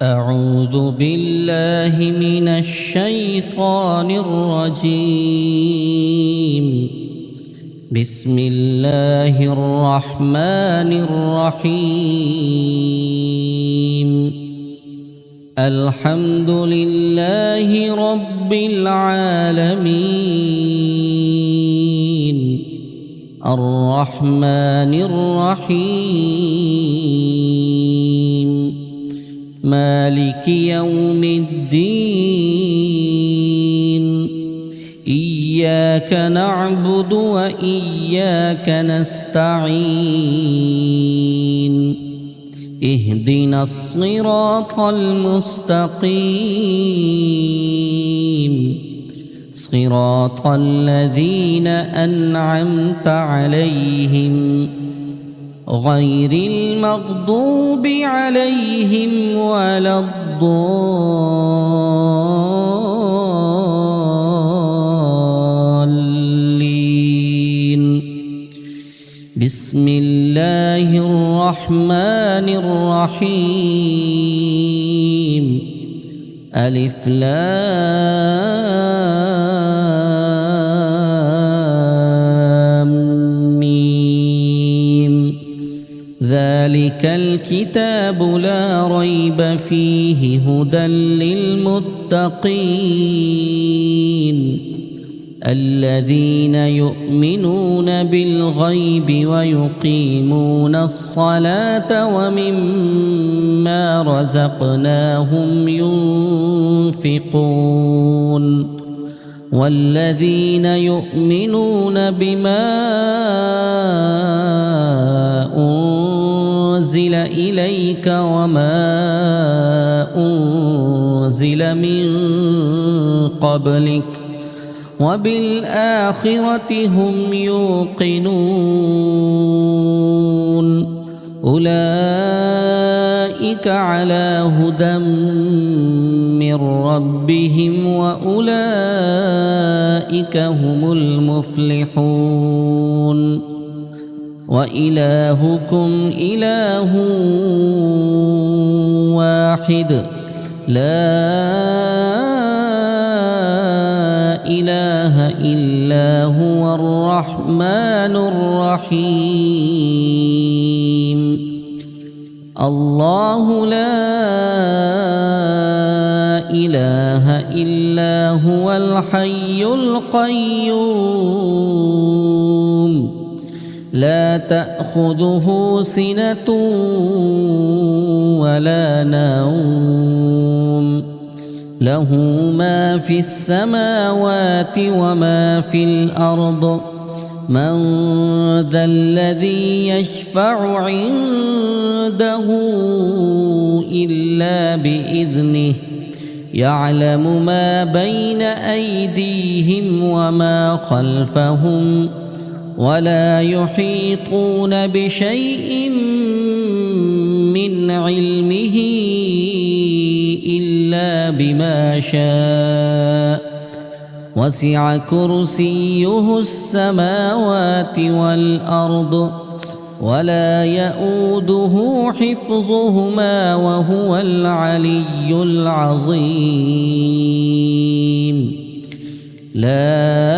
أعوذ بالله من الشيطان الرجيم. بسم الله الرحمن الرحيم. الحمد لله رب العالمين الرحمن الرحيم مالك يوم الدين. إياك نعبد وإياك نستعين. اهدنا الصراط المستقيم صراط الذين أنعمت عليهم غير المغضوب عليهم ولا الضالين. بسم الله الرحمن الرحيم. ألف لام ميم. ذلك الكتاب لا ريب فيه هدى للمتقين الذين يؤمنون بالغيب ويقيمون الصلاة ومما رزقناهم ينفقون والذين يؤمنون بما أنزل إليك وما أنزل من قبلك وبالآخرة هم يوقنون أولئك على هدى من ربهم وأولئك هم المفلحون. وإلهكم إله واحد لا إله إلا هو الرحمن الرحيم. الله لا إله إلا هو الحي القيوم لا تأخذه سنة ولا نوم له ما في السماوات وما في الأرض. من ذا الذي يشفع عنده إلا بإذنه يعلم ما بين أيديهم وما خلفهم ولا يحيطون بشيء من علمه إلا بما شاء وسع كرسيه السماوات والأرض ولا يؤوده حفظهما وهو العلي العظيم. لا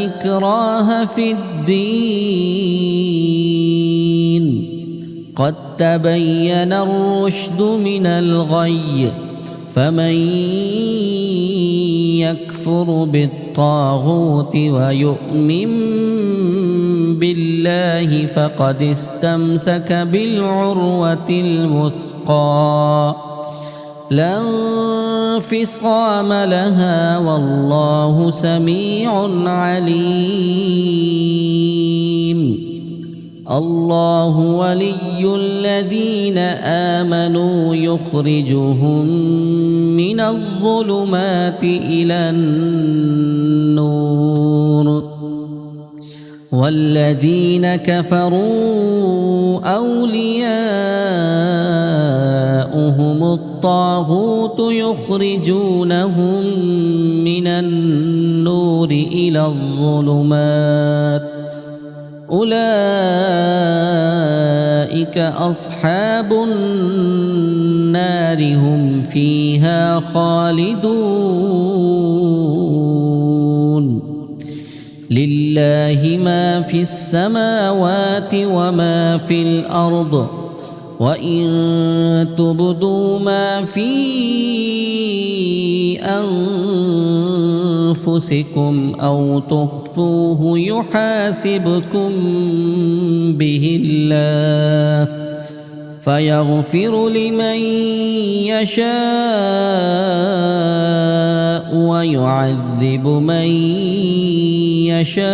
إكراه في الدين قد تبين الرشد من الغي فمن يكفر بالطاغوت ويؤمن بالله فقد استمسك بالعروة الوثقى لا انفصام لها والله سميع عليم. الله ولي الذين آمنوا يخرجهم من الظلمات إلى النور والذين كفروا أولياؤهم الطاغوت يخرجونهم من النور إلى الظلمات أولئك أصحاب النار النار هم فيها خالدون لله ما في السماوات وما في الأرض وإن تبدوا ما في أنفسكم أو تخفوه يحاسبكم به الله فيغفر لمن يشاء ويعذب من يشاء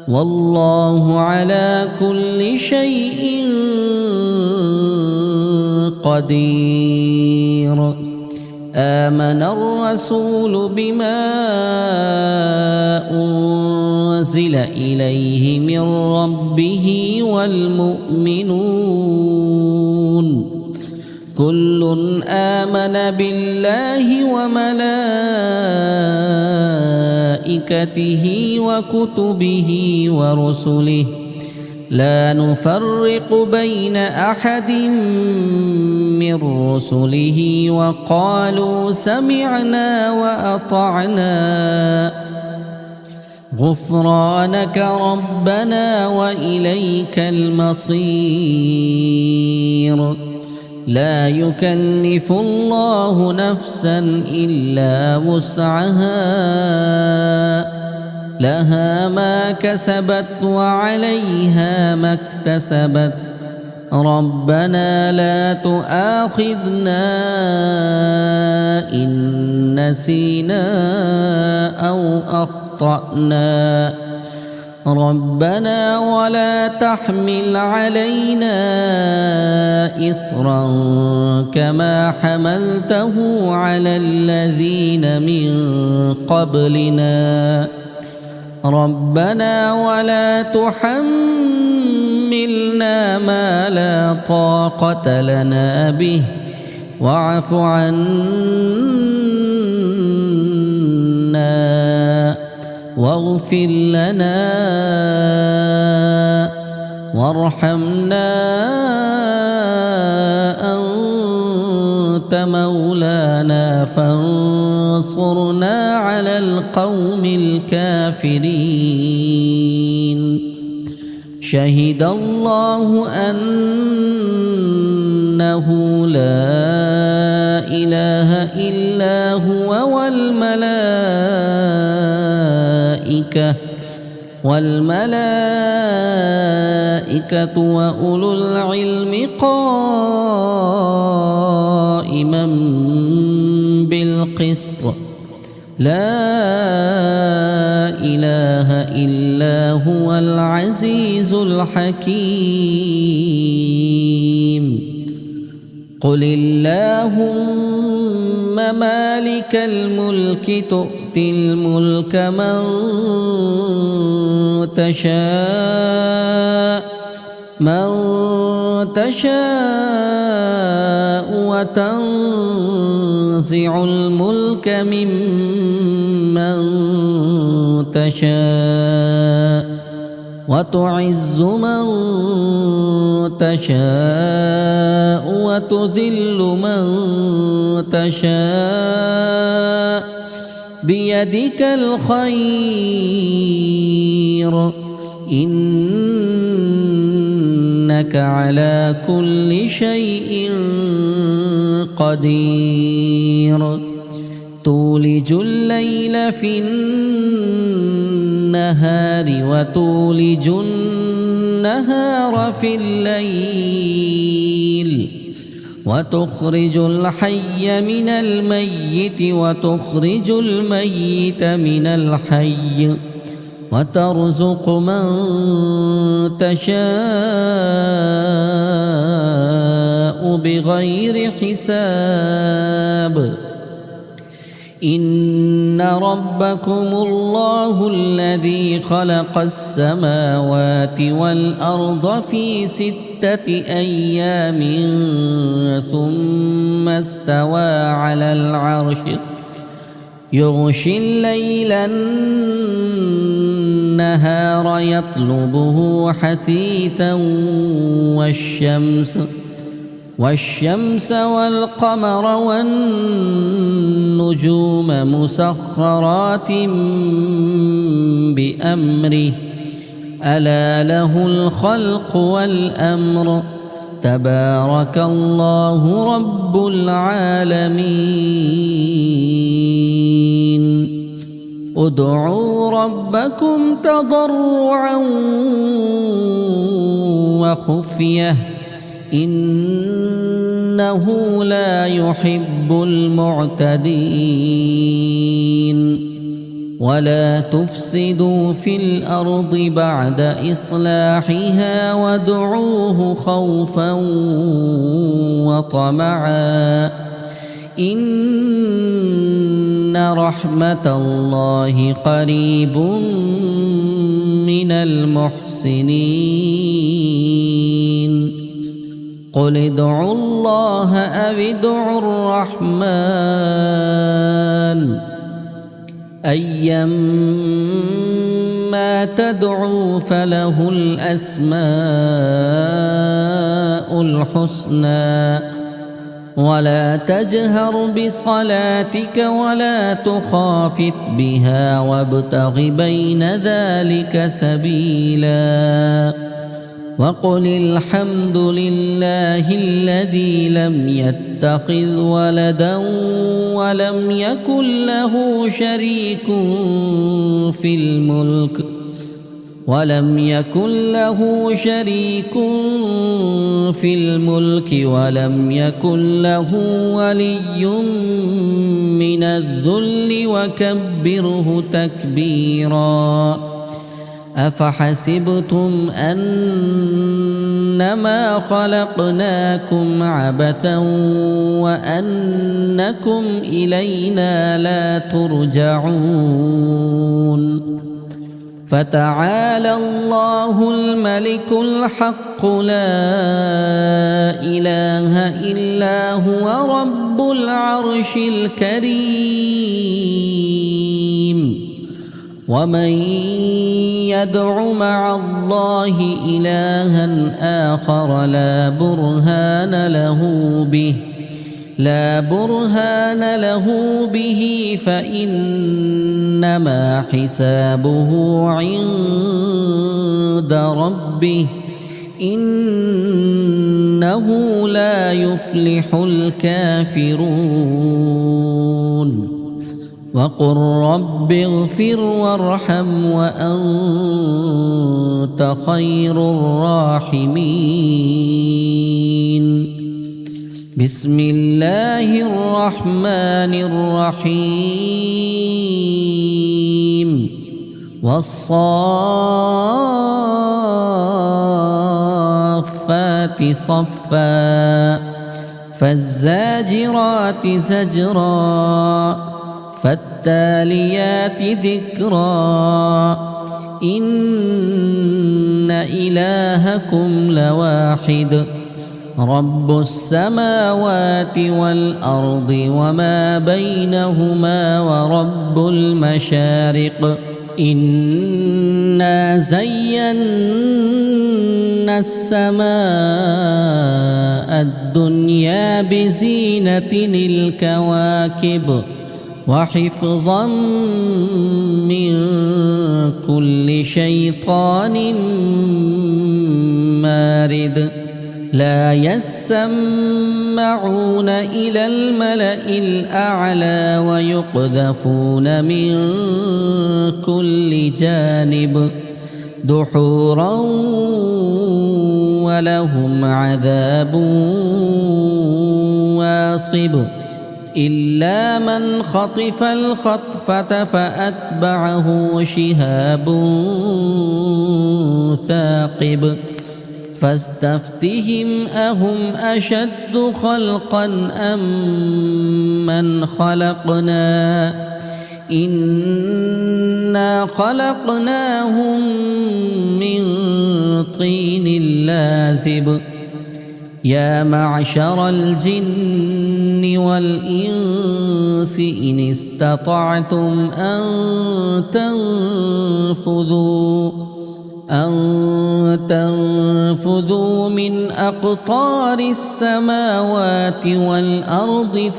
والله على كل شيء قدير آمن الرسول بما أنزل إليه من ربه والمؤمنون كل آمن بالله وملائكته وكتبه ورسله لا نفرق بين أحد من رسله وقالوا سمعنا وأطعنا غفرانك ربنا وإليك المصير لا يكلف الله نفسا إلا وسعها لها ما كسبت وعليها ما اكتسبت ربنا لا تؤاخذنا إن نسينا أو أخطأنا ربنا ولا تحمل علينا إصرا كما حملته على الذين من قبلنا ربنا ولا تحملنا ما لا طاقة لنا به واعف عنا واغفر لنا وارحمنا أنت مولانا فانصرنا على القوم الكافرين شهد الله أنه لا إله إلا هو والملائكة وأولو العلم قائما بالقسط لا إله إلا هو العزيز الحكيم قل اللهم مالك الملك تؤتي الملك من تشاء وتنزع الملك ممن تشاء وتعز من تشاء وتذل من تشاء بيدك الخير إنك على كل شيء قدير تولج الليل في النهار وتولج النهار في الليل وتخرج الحي من الميت وتخرج الميت من الحي وترزق من تشاء بغير حساب إن ربكم الله الذي خلق السماوات والأرض في 6 أيام ثم استوى على العرش يغشي الليل النهار يطلبه حثيثا والشمس والقمر والنجوم مسخرات بأمره ألا له الخلق والأمر تبارك الله رب العالمين ادعوا ربكم تضرعا وخفية إنه لا يحب المعتدين ولا تفسدوا في الأرض بعد إصلاحها وادعوه خوفا وطمعا إن رحمة الله قريب من المحسنين قل ادعوا الله أو ادعوا الرحمن أيما تدعوا فله الأسماء الحسنى ولا تجهر بصلاتك ولا تخافت بها وابتغ بين ذلك سبيلا وقل الحمد لله الذي لم يتخذ ولدا ولم يكن له شريك في الملك ولم يكن له ولي من الذل وكبره تكبيرا أفحسبتم أنما خلقناكم عبثا وأنكم إلينا لا ترجعون فتعالى الله الملك الحق لا إله إلا هو رب العرش الكريم ومن يدع مع الله إلها آخر لا برهان له به فإنما حسابه عند ربه إنه لا يفلح الكافرون وقل رب اغفر وارحم وأنت خير الراحمين بسم الله الرحمن الرحيم والصافات صفا فالزاجرات زجرا فالتاليات ذكرا إن إلهكم لواحد رب السماوات والأرض وما بينهما ورب المشارق إنا زينا السماء الدنيا بزينة الكواكب وحفظا من كل شيطان مارد لا يسمعون إلى الملأ الأعلى ويقذفون من كل جانب دحورا ولهم عذاب واصب إلا من خطف الخطفة فأتبعه شهاب ثاقب فاستفتهم أهم أشد خلقا أم من خلقنا إنا خلقناهم من طين لازب يا معشر الجن والإنس إن استطعتم أن أن تنفذوا من أقطار السماوات والأرض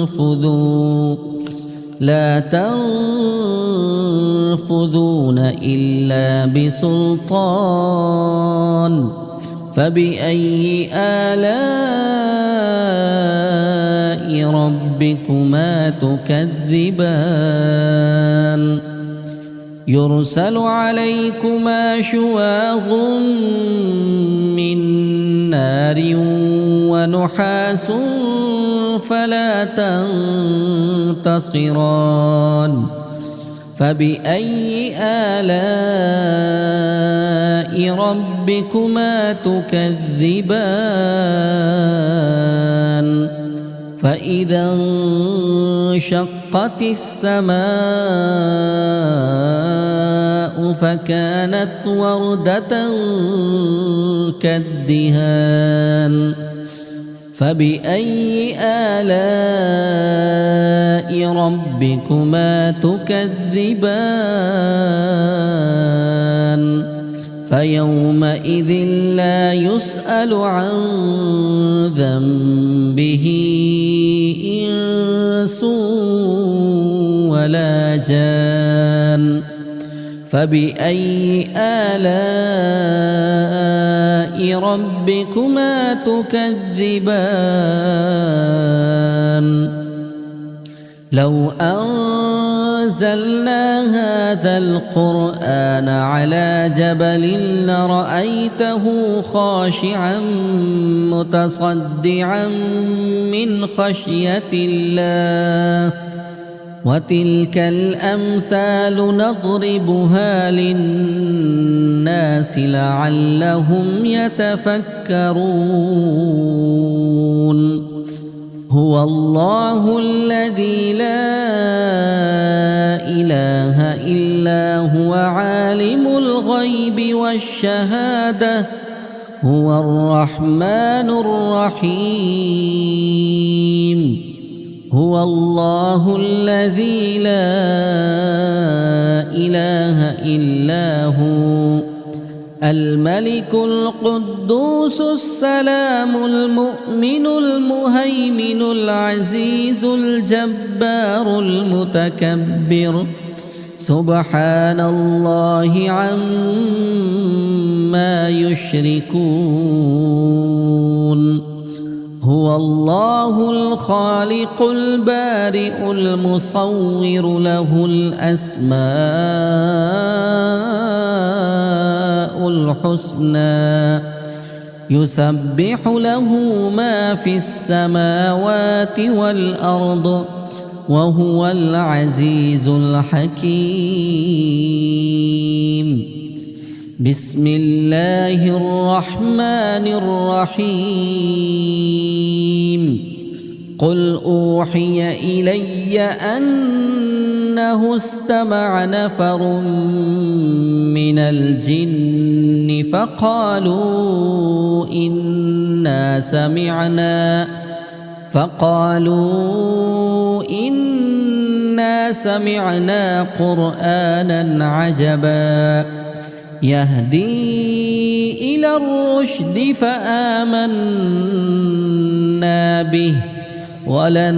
فانفذوا لا تنفذون إلا بسلطان فبأي آلاء ربكما تكذبان يرسل عليكما شواظ من نار ونحاس فلا تنتصران فبأي آلاء ربكما تكذبان فإذا انشقت السماء فكانت وردة كالدهان فبأي آلاء ربكما تكذبان فيومئذ لا يسأل عن ذنبه إنس ولا جان فبأي آلاء ربكما تكذبان لو أنزلنا هذا القرآن على جبل لرأيته خاشعا متصدعا من خشية الله وتلك الأمثال نضربها للناس لعلهم يتفكرون هو الله الذي لا إله إلا هو عالم الغيب والشهادة هو الرحمن الرحيم هو الله الذي لا إله إلا هو الملك القدوس السلام المؤمن المهيمن العزيز الجبار المتكبر سبحان الله عما يشركون هو الله الخالق البارئ المصور له الأسماء الحسنى يسبح له ما في السماوات والأرض وهو العزيز الحكيم بسم الله الرحمن الرحيم قل أوحي إلي أنه استمع نفر من الجن فقالوا إنا سمعنا قرآنا عجبا يهدي إلى الرشد فآمنا به ولن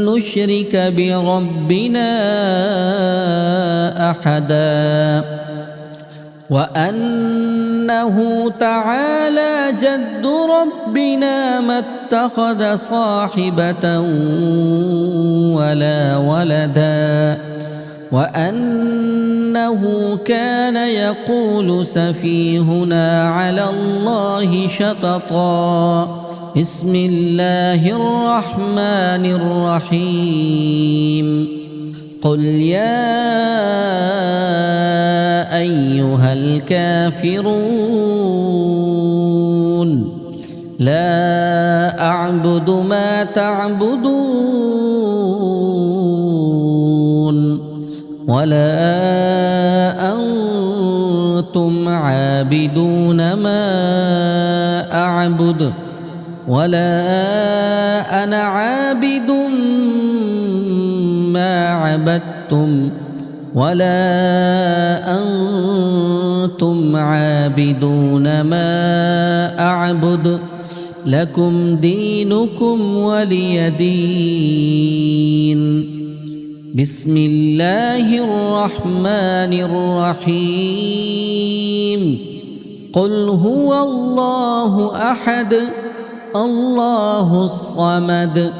نشرك بربنا أحدا وأنه تعالى جد ربنا ما اتخذ صاحبة ولا ولدا وأنه كان يقول سفيهنا على الله شططا بسم الله الرحمن الرحيم قل يا أيها الكافرون لا أعبد ما تعبدون ولا أنتم عابدون ما أعبد ولا أنا عابد ما عبدتم ولا أنتم عابدون ما أعبد لكم دينكم ولي دين. بسم الله الرحمن الرحيم. قل هو الله أحد الله الصمد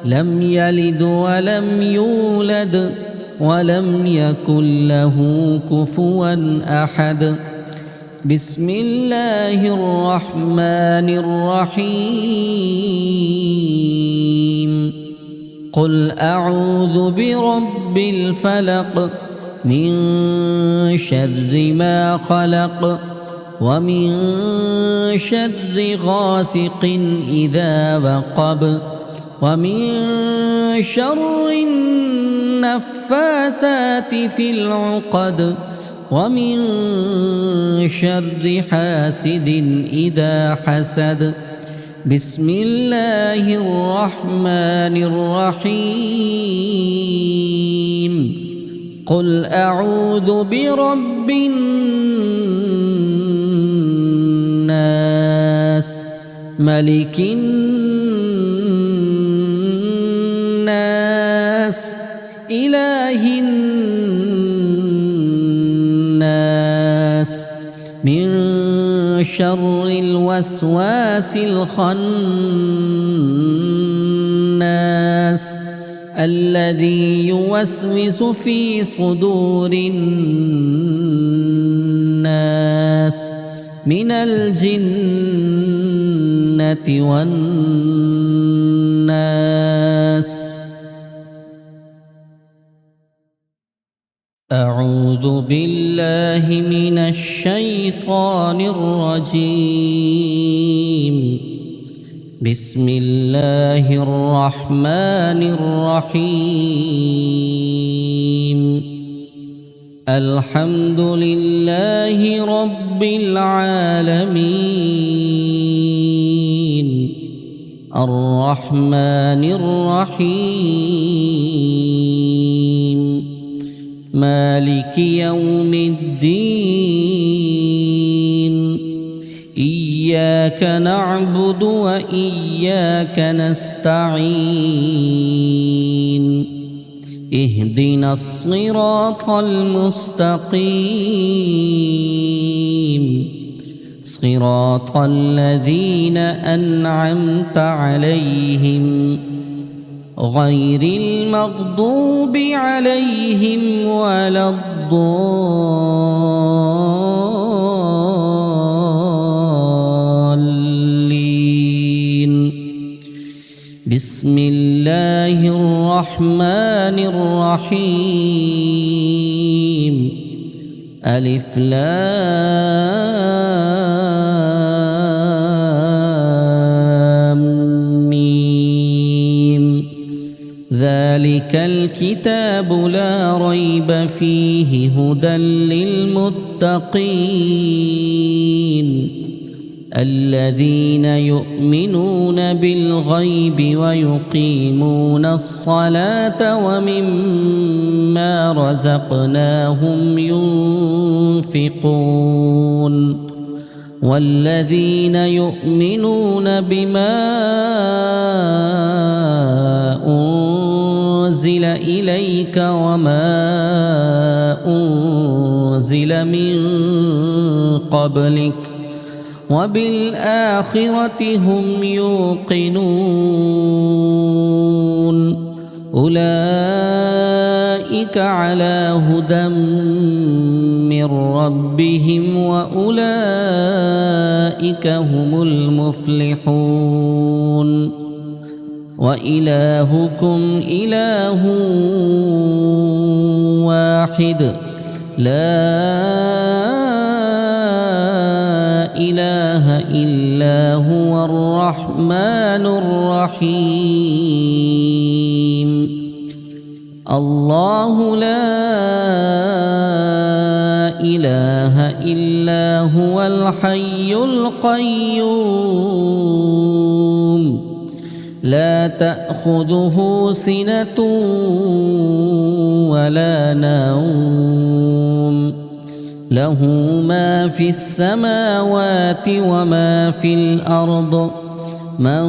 لم يلد ولم يولد ولم يكن له كفوا أحد. بسم الله الرحمن الرحيم. قل أعوذ برب الفلق من شر ما خلق ومن شر غاسق إذا وقب ومن شر النفاثات في العقد ومن شر حاسد إذا حسد. بسم الله الرحمن الرحيم. قل أعوذ برب الناس ملك الناس إله الناس من شر الوسواس الخناس الذي يوسوس في صدور الناس من الجنة والناس. أعوذ بالله من الشيطان الرجيم. بسم الله الرحمن الرحيم. الحمد لله رب العالمين الرحمن الرحيم مالك يوم الدين. إياك نعبد وإياك نستعين. اهدنا الصراط المستقيم صراط الذين أنعمت عليهم غير المغضوب عليهم ولا الضالين. بسم الله الرحمن الرحيم. ألف لام ميم. ذلك الكتاب لا ريب فيه هدى للمتقين الذين يؤمنون بالغيب ويقيمون الصلاة ومما رزقناهم ينفقون. والذين يؤمنون بما أنزل إليك وما أنزل من قبلك وبالآخرة هم يوقنون. أولئك على هدى من ربهم وأولئك هم المفلحون. وإلهكم إله واحد لا إله إلا هو الرحمن الرحيم. الله لا إله إلا هو الحي القيوم لا تأخذه سنة ولا نوم له ما في السماوات وما في الأرض من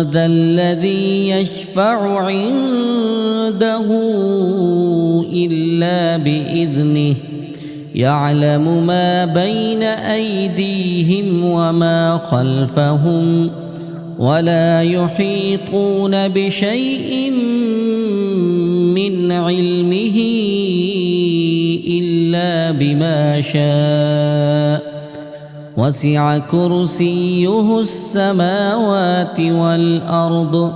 ذا الذي يشفع عنده إلا بإذنه يعلم ما بين أيديهم وما خلفهم ولا يحيطون بشيء من علمه إلا بما شاء وسع كرسيه السماوات والأرض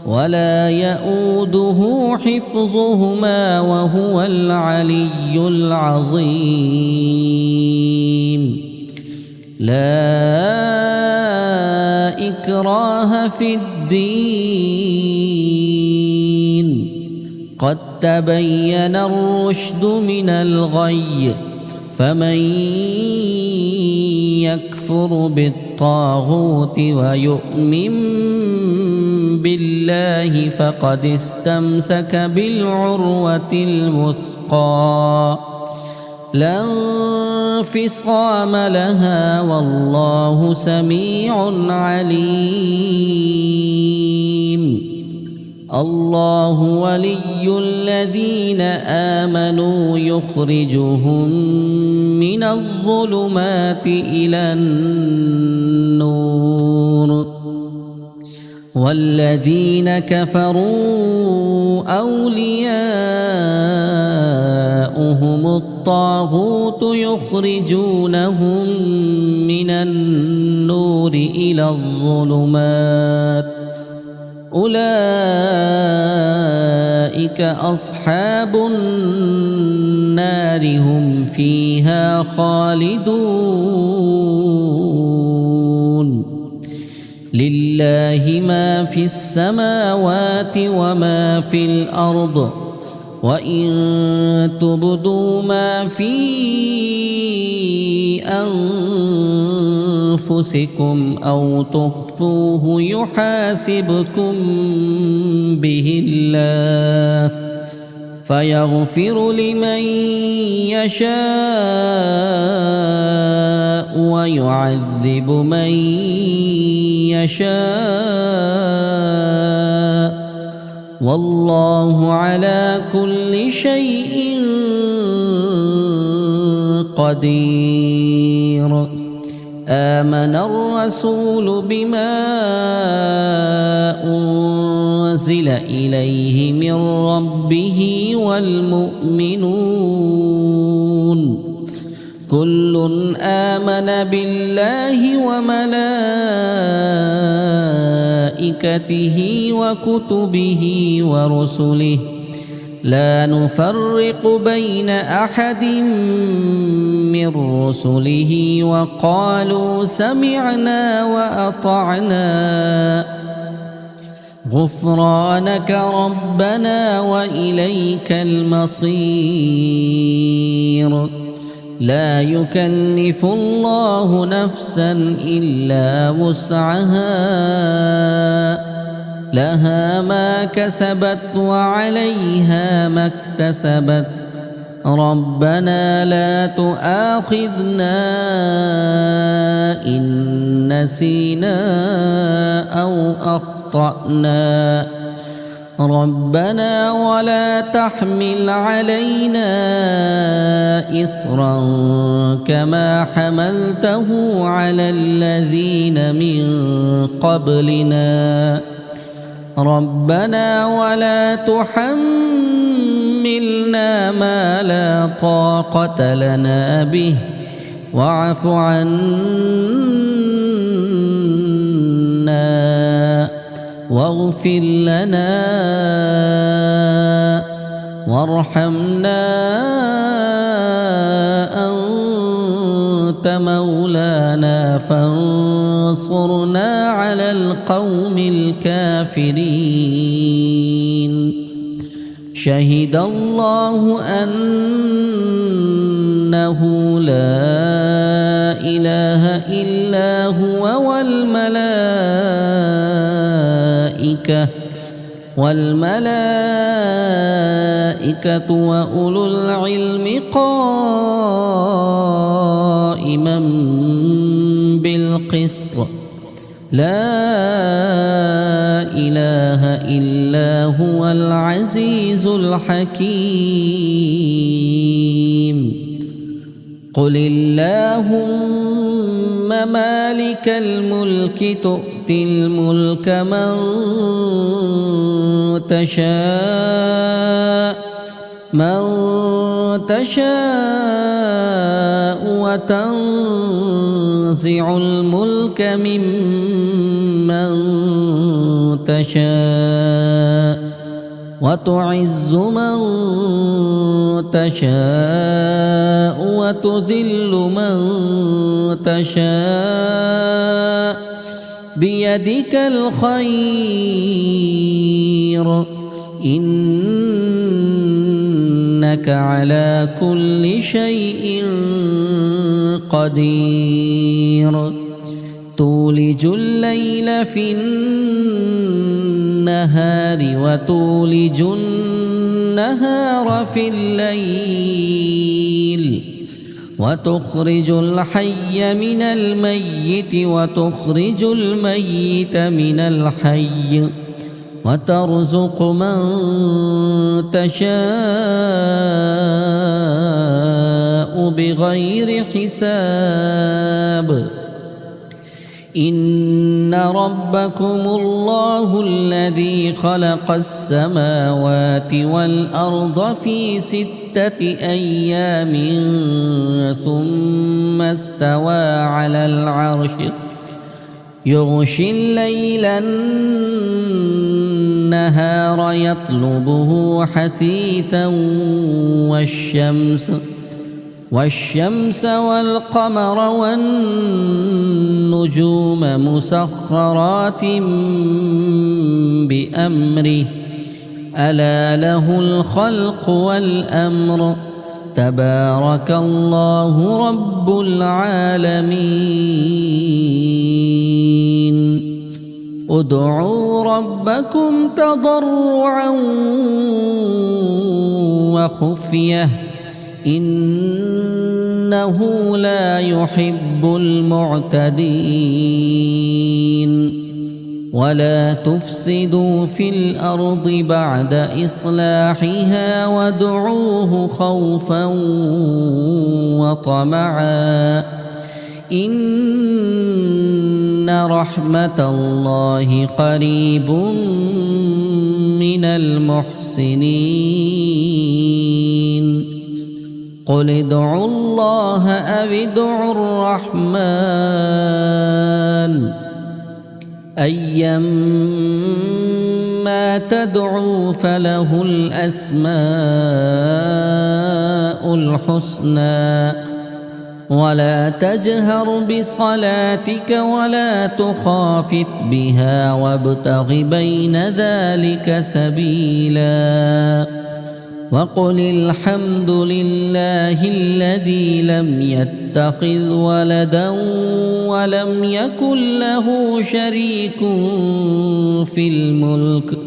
ولا يؤوده حفظهما وهو العلي العظيم. لا إكراه في الدين قد تبين الرشد من الغي فمن يكفر بالطاغوت ويؤمن بالله فقد استمسك بالعروة الوثقى لا انفصام لها والله سميع عليم. الله ولي الذين آمنوا يخرجهم من الظلمات إلى النور والذين كفروا أولياؤهم الطاغوت يخرجونهم من النور إلى الظلمات أولئك أصحاب النار هم فيها خالدون. لله ما في السماوات وما في الأرض وإن تبدوا ما في أنفسكم أو تخفوه يحاسبكم به الله فيغفر لمن يشاء ويعذب من يشاء والله على كل شيء قدير. آمن الرسول بما أنزل إليه من ربه والمؤمنون كل آمن بالله وملائكته وكتبه ورسله لا نفرق بين أحد من رسله وقالوا سمعنا وأطعنا غفرانك ربنا وإليك المصير. لا يكلف الله نفسا إلا وسعها لها ما كسبت وعليها ما اكتسبت ربنا لا تؤاخذنا إن نسينا أو أخطأنا ربنا ولا تحمل علينا إصرا كما حملته على الذين من قبلنا ربنا ولا تحملنا ما لا طاقة لنا به واعف عنا واغفر لنا وارحمنا أنت مولانا فانصرنا على القوم الكافرين. شهد الله أنه لا إله إلا هو والملائكة والملائكة وأولو العلم قائما بالقسط لا إله إلا هو العزيز الحكيم قل اللهم مالك الملك تؤتي الملك من تشاء وتنزع الملك ممن تشاء وتعز من تشاء وتذل من تشاء بيدك الخير إنك على كل شيء قدير تولج الليل في النهار وتولج النهار في الليل وتخرج الحي من الميت وتخرج الميت من الحي وترزق من تشاء بغير حساب إن ربكم الله الذي خلق السماوات والأرض في 6 أيام ثم استوى على العرش يغشي الليل النهار يطلبه حثيثا والشمس والقمر والنجوم مسخرات بأمره ألا له الخلق والأمر تبارك الله رب العالمين ادعوا ربكم تضرعا وخفية إنه لا يحب المعتدين ولا تفسدوا في الأرض بعد إصلاحها وادعوه خوفا وطمعا إن رحمة الله قريب من المحسنين قل ادعوا الله أو ادعوا الرحمن أيما تدعوا فله الأسماء الحسنى ولا تجهر بصلاتك ولا تخافت بها وابتغ بين ذلك سبيلا وقل الحمد لله الذي لم يتخذ ولدا ولم يكن له شريك في الملك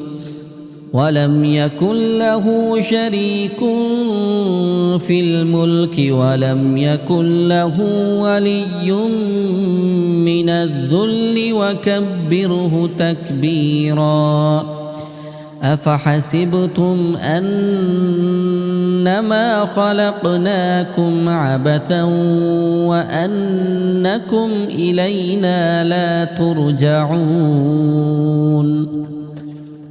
ولم يكن له ولي من الذل وكبره تكبيرا أفحسبتم أنما خلقناكم عبثا وأنكم إلينا لا ترجعون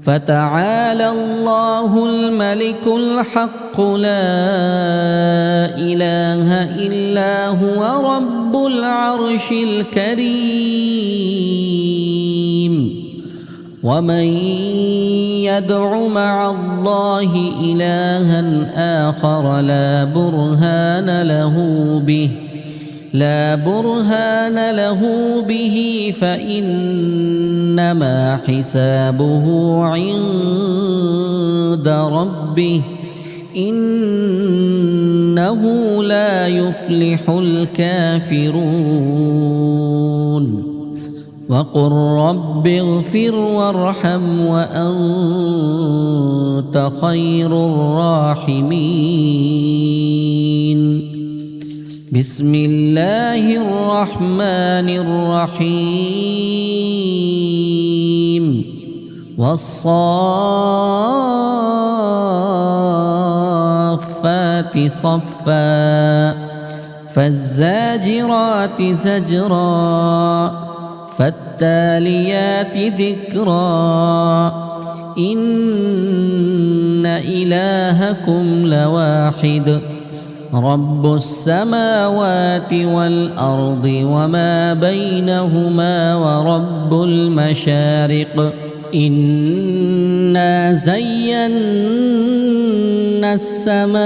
فتعالى الله الملك الحق لا إله إلا هو رب العرش الكريم ومن يدع مع الله إلها آخر لا برهان له به فإنما حسابه عند ربه إنه لا يفلح الكافرون وقل رب اغفر وارحم وأنت خير الراحمين. بسم الله الرحمن الرحيم. والصافات صفا فالزاجرات زجرا فالتاليات ذكرا إن إلهكم لواحد رب السماوات والأرض وما بينهما ورب المشارق إنا زينا السماء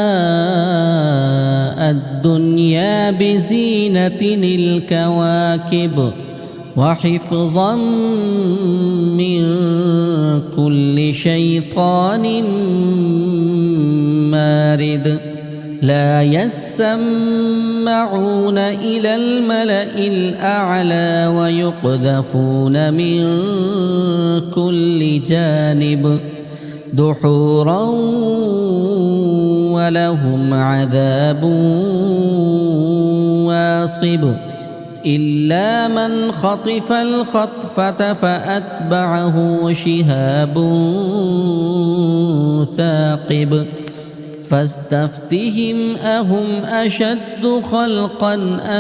الدنيا بزينة الكواكب وحفظا من كل شيطان مارد لا يسمعون إلى الملأ الأعلى ويقذفون من كل جانب دحورا ولهم عذاب واصب إلا من خطف الخطفة فأتبعه شهاب ثاقب فاستفتهم أهم أشد خلقا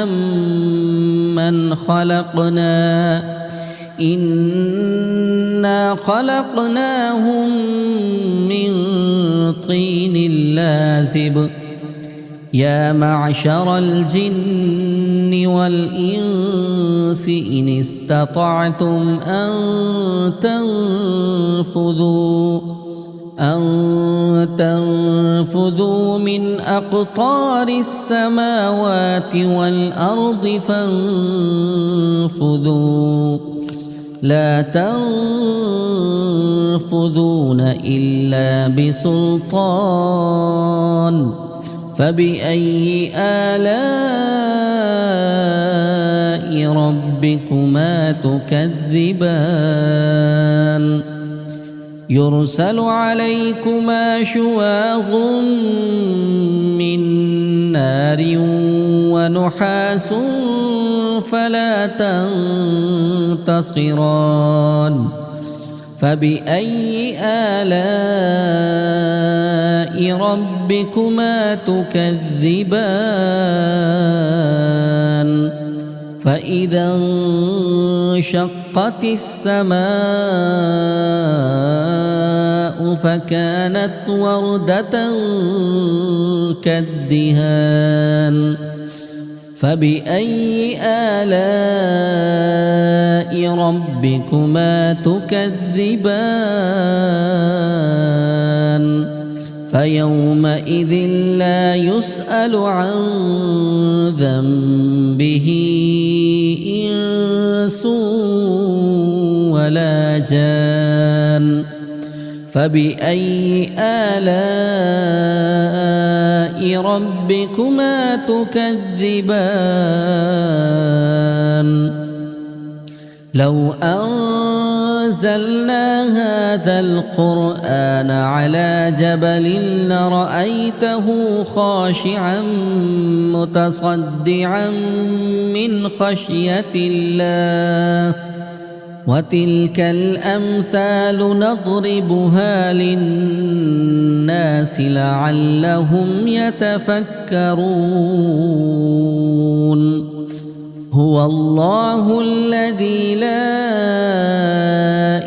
أم من خلقنا إنا خلقناهم من طين لازب يا معشر الجن والإنس إن استطعتم أن تنفذوا من أقطار السماوات والأرض فانفذوا لا تنفذون إلا بسلطان فبأي آلاء ربكما تكذبان يرسل عليكما شواظ من نار ونحاس فلا تنتصران فبأي آلاء ربكما تكذبان فإذا انشقت السماء فكانت وردة كالدهان فبأي آلاء ربكما تكذبان فيومئذ لا يسأل عن ذنبه إنس ولا جان فبأي آلاء ربكما تكذبان لو أنزلنا هذا القرآن على جبل لرأيته خاشعا متصدعا من خشية الله وتلك الأمثال نضربها للناس لعلهم يتفكرون هو الله الذي لا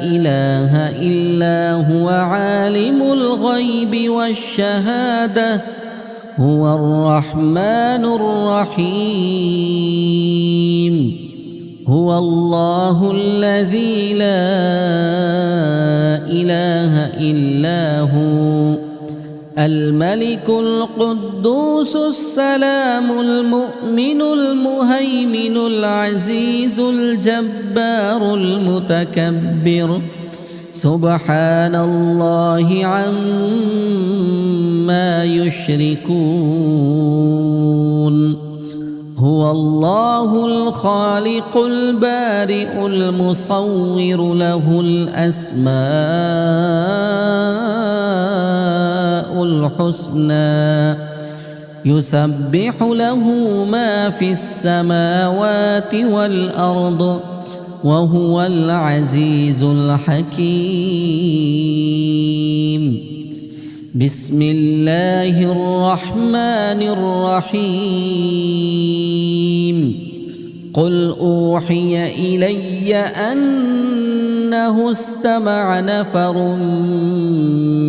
إله إلا هو عالم الغيب والشهادة هو الرحمن الرحيم هو الله الذي لا إله إلا هو الملك القدوس السلام المؤمن المهيمن العزيز الجبار المتكبر سبحان الله عما يشركون هو الله الخالق البارئ المصور له الأسماء الحسنى يسبح له ما في السماوات والأرض وهو العزيز الحكيم. بسم الله الرحمن الرحيم. قل أوحي إلي أنه استمع نفر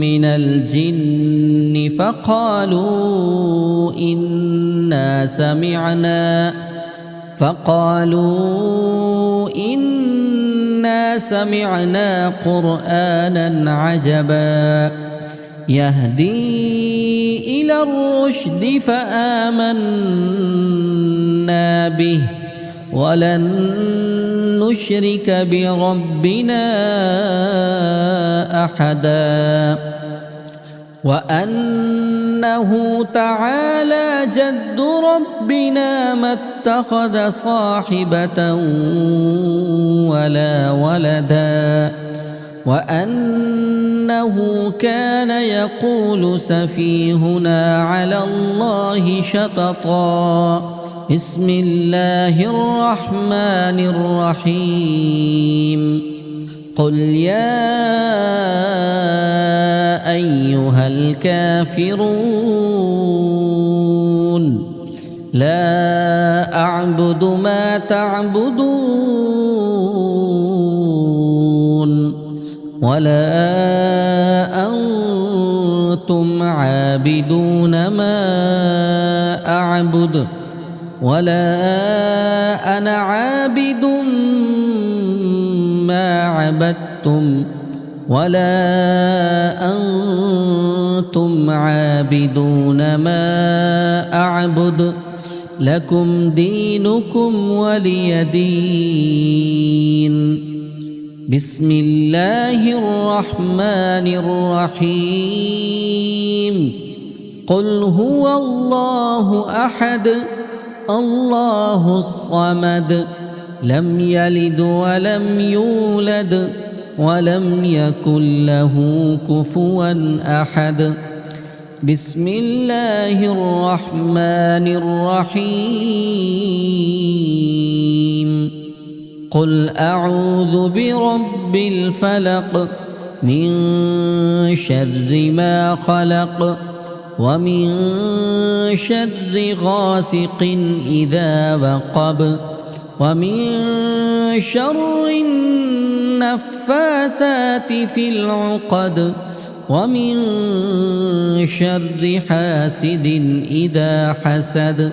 من الجن فقالوا إنا سمعنا قرآنا عجبا يهدي إلى الرشد فآمنا به ولن نشرك بربنا أحدا وأنه تعالى جد ربنا ما اتخذ صاحبة ولا ولدا وأنه كان يقول سفيهنا على الله شططا. بسم الله الرحمن الرحيم. قل يا أيها الكافرون لا أعبد ما تعبدون ولا أنتم عابدون ما أعبد ولا أنا عابد ما عبدتم ولا أنتم عابدون ما أعبد لكم دينكم ولي دين. بسم الله الرحمن الرحيم. قل هو الله أحد الله الصمد لم يلد ولم يولد ولم يكن له كفوا أحد. بسم الله الرحمن الرحيم. قل أعوذ برب الفلق من شر ما خلق ومن شر غاسق إذا وقب ومن شر النفاثات في العقد ومن شر حاسد إذا حسد.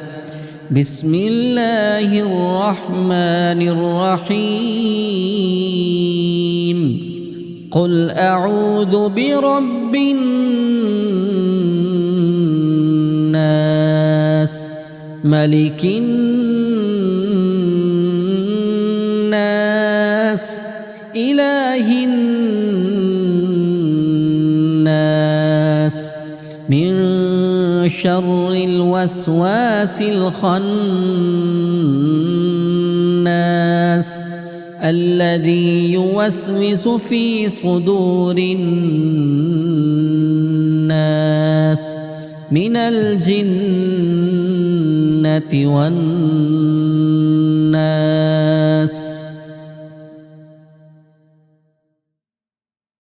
بسم الله الرحمن الرحيم. قل أعوذ برب الناس ملك الناس إله الناس من شر الوسواس الخناس الذي يوسوس في صدور الناس من الجنة والناس.